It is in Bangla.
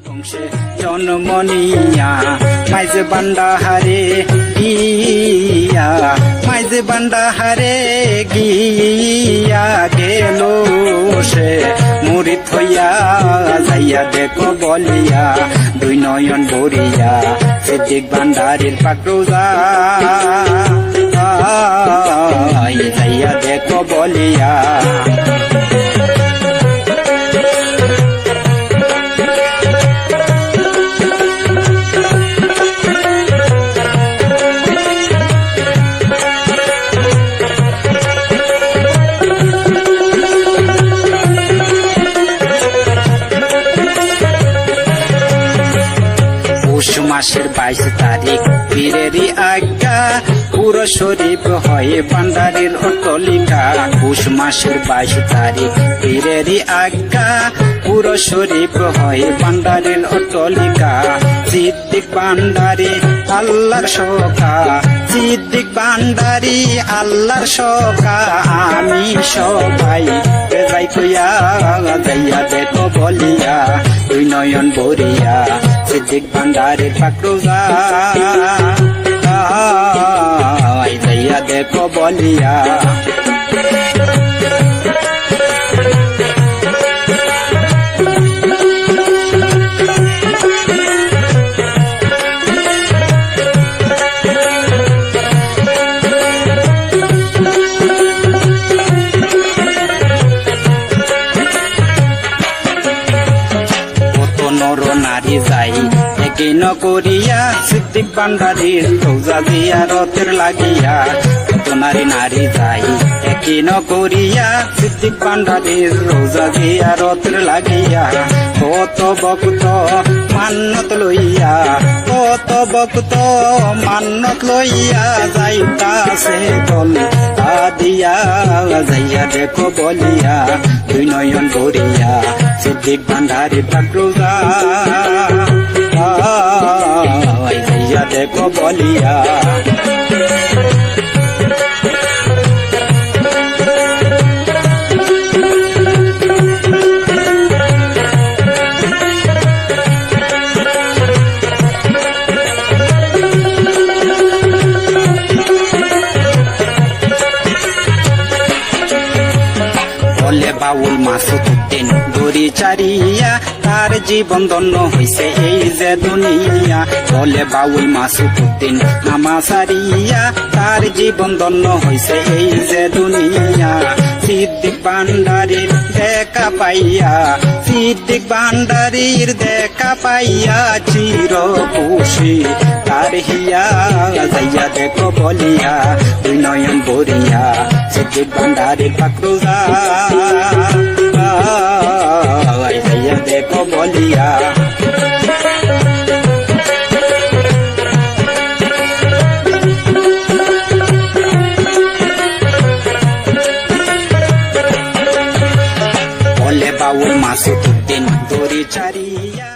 বংশে জন্ম নিয়া মাইজ বান্ডাহারে গিয়া মাইজ বান্ডাহারে গিয়া গেল সে মুরিদ হইয়া যাইয়া দেখো বলিয়া দুই নয়ন ভরিয়া সিদ্দিক ভান্ডারীর পাকরোজা যাইয়া দেখো বলিয়া পৌষ মাসের 22 তারিখ পীরেরই আজ্ঞা পুরো শরীফ হয়ে ভান্ডারীর অট্টালিকা পৌষ মাসের 22 তারিখ পীরেরই আজ্ঞা পুরো শরীফ হয়ে ভান্ডারীর অট্টালিকা সিদ্দিক ভান্ডারী আল্লাহর সখা সিদ্দিক ভান্ডারী আল্লাহর সখা আমি সবাই যাই কইয়া যাইয়া দেখো বলিয়া দুই নয়ন ভরিয়া সিদ্দিক ভান্ডারীর পাকরোজা যাইয়া দেখো বলিয়া নারী যাই একই নকরিয়া সিদ্দিক ভান্ডারীর রোজা জিয়ারতের লাগিয়া কত নারী যাই একই নকরিয়া সিদ্দিক ভান্ডারীর রোজা জিয়ারতের লাগিয়া কত ভক্ত মান্নত লইয়া কত ভক্ত মান্নত লইয়া যাইতাছে দল দিয়া যাইয়া দেখো বলিয়া দুই নয়ন ভরিয়া সিদ্দিক ভান্ডারীর পাকরোজা যাইয়া দেখো বলিয়া বলে বাউল মাসুদ্দিন দড়ি চারিয়া তার জীবন ধন্য হইছে এই যে দুনিয়া বলে বাউল মাসুদ্দিন নামাজ সারিয়া তার জীবন ধন্য হইছে এই যে দুনিয়া সিদ্দিক ভান্ডারীর দেখা পাইয়া সিদ্দিক ভান্ডারীর দেখা পাইয়া চির খুশি তার হিয়া যাইয়া দেখো বলিয়া দুই নয়ন ভরিয়া সিদ্দিক ভান্ডারীর পাকরোজা যাইয়া দেখো বলিয়া বলে বাউল মাসুদ্দিন দড়ি চারিয়া